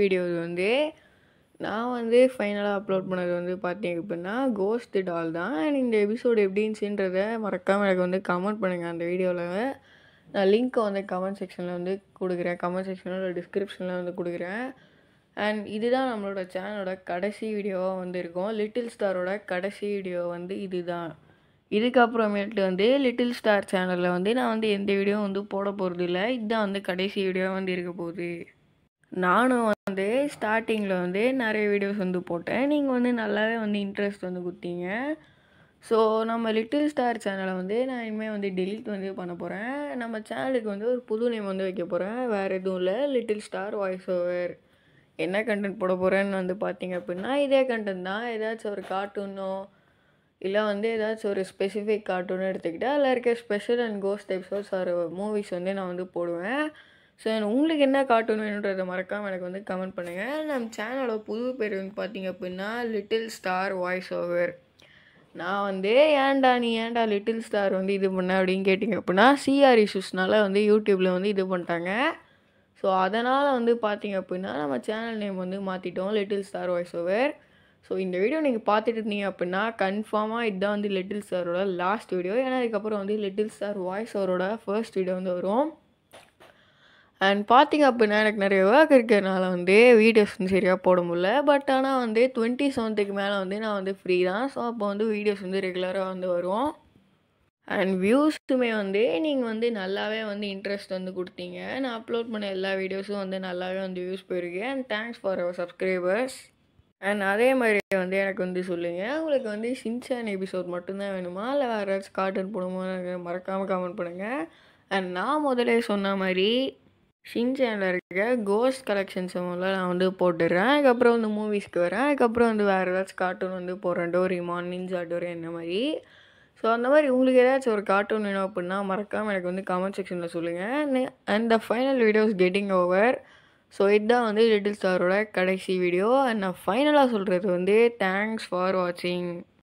Videos வந்து நான் வந்து ஃபைனலாக அப்லோட் பண்ணது வந்து பார்த்தீங்க அப்படின்னா கோஸ்ட் டால் தான். அண்ட் இந்த எபிசோடு எப்படி இருந்துச்சுன்றதை மறக்காமல் எனக்கு வந்து கமெண்ட் பண்ணுங்கள். அந்த வீடியோவில் நான் லிங்க்கை வந்து கமெண்ட் செக்ஷனில் வந்து கொடுக்குறேன். கமெண்ட் செக்ஷனில் டிஸ்கிரிப்ஷனில் வந்து கொடுக்குறேன். அண்ட் இதுதான் நம்மளோட சேனலோட கடைசி வீடியோவாக வந்து இருக்கும். லிட்டில் ஸ்டாரோட கடைசி வீடியோ வந்து இதுதான். இதுக்கப்புறமேட்டு வந்து லிட்டில் ஸ்டார் சேனலில் வந்து நான் வந்து எந்த வீடியோ வந்து போட போகிறது இல்லை. இதுதான் வந்து கடைசி வீடியோ வந்து இருக்க போகுது. நானும் வந்து ஸ்டார்டிங்கில் வந்து நிறைய வீடியோஸ் வந்து போட்டேன். நீங்கள் வந்து நல்லாவே வந்து இன்ட்ரெஸ்ட் வந்து கொடுத்தீங்க. ஸோ நம்ம லிட்டில் ஸ்டார் சேனலை வந்து நான் இனிமேல் வந்து டெலீட் வந்து பண்ண போகிறேன். நம்ம சேனலுக்கு வந்து ஒரு புது நேம் வந்து வைக்க போகிறேன். வேறு எதுவும் இல்லை, லிட்டில் ஸ்டார் வாய்ஸ் ஓவர். என்ன கண்டென்ட் போட போகிறேன்னு வந்து பார்த்தீங்க அப்படின்னா இதே கண்டென்ட் தான். ஏதாச்சும் ஒரு கார்ட்டூனோ இல்லை வந்து ஏதாச்சும் ஒரு ஸ்பெசிஃபிக் கார்ட்டூனோ எடுத்துக்கிட்டால் அதில் இருக்க ஸ்பெஷல் அண்ட் கோஸ்ட் எபிசோட்ஸ் ஒரு மூவிஸ் வந்து நான் வந்து போடுவேன். ஸோ உங்களுக்கு என்ன கார்ட்டூன் வேணுன்றதை மறக்காமல் எனக்கு வந்து கமெண்ட் பண்ணுங்கள். நம்ம சேனலோட புது பேர் வந்து பார்த்தீங்க அப்படின்னா லிட்டில் ஸ்டார் வாய்ஸ் ஓவர். நான் வந்து ஏன்டா லிட்டில் ஸ்டார் வந்து இது பண்ண அப்படின்னு கேட்டிங்க அப்படின்னா சிஆர் இஷ்யூஸ்னால வந்து யூடியூப்பில் வந்து இது பண்ணிட்டாங்க. ஸோ அதனால் வந்து பார்த்தீங்க அப்படின்னா நம்ம சேனல் நேம் வந்து மாற்றிட்டோம், little star voice over. So இந்த வீடியோ நீங்கள் பார்த்துட்டு இருந்தீங்க அப்படின்னா கன்ஃபார்மாக இதுதான் வந்து லிட்டில் ஸ்டாரோட லாஸ்ட் வீடியோ. ஏன்னா அதுக்கப்புறம் வந்து லிட்டில் ஸ்டார் வாய்ஸ் ஓவரோட ஃபர்ஸ்ட் வீடியோ வந்து வரும். அண்ட் பார்த்தீங்க அப்படின்னா எனக்கு நிறைய ஒர்க் இருக்கிறதுனால வந்து வீடியோஸ் வந்து சரியாக போட முடியல. பட் ஆனால் வந்து 27க்கு மேலே வந்து நான் வந்து ஃப்ரீ தான். ஸோ அப்போ வந்து வீடியோஸ் வந்து ரெகுலராக வந்து வரும். அண்ட் வியூஸுமே வந்து நீங்கள் வந்து நல்லாவே வந்து இன்ட்ரெஸ்ட் வந்து கொடுத்தீங்க. நான் அப்லோட் பண்ண எல்லா வீடியோஸும் வந்து நல்லாவே வந்து வியூஸ் போயிருக்கு. And thanks for our subscribers. And அதே மாதிரி வந்து எனக்கு வந்து சொல்லுங்கள், உங்களுக்கு வந்து ஷின்சான் எபிசோட் மட்டும்தான் வேணுமா இல்லை வேறு ஏதாச்சும் கார்ட்டூன் போடுமா மறக்காமல் கமெண்ட் பண்ணுங்கள். அண்ட் நான் முதலே சொன்ன மாதிரி ஷின்சானில் இருக்க கோஸ்ட் கலெக்ஷன்ஸ் முதல்ல நான் வந்து போட்டுடுறேன். அதுக்கப்புறம் வந்து மூவிஸ்க்கு வரேன். அதுக்கப்புறம் வந்து வேறு ஏதாச்சும் கார்ட்டூன் வந்து போடுறேன், டோரிமான், நிஞ்சா டோரி இந்த மாதிரி. ஸோ அந்த மாதிரி உங்களுக்கு ஏதாச்சும் ஒரு கார்ட்டூன் வேணும் அப்படின்னா மறக்காமல் எனக்கு வந்து கமெண்ட் செக்ஷனில் சொல்லுங்கள். And the final videos getting over. So இதுதான் வந்து லிட்டில் ஸ்டாரோட கடைசி வீடியோ. அண்ட் நான் ஃபைனலாக சொல்கிறது வந்து தேங்க்ஸ் ஃபார் வாட்சிங்.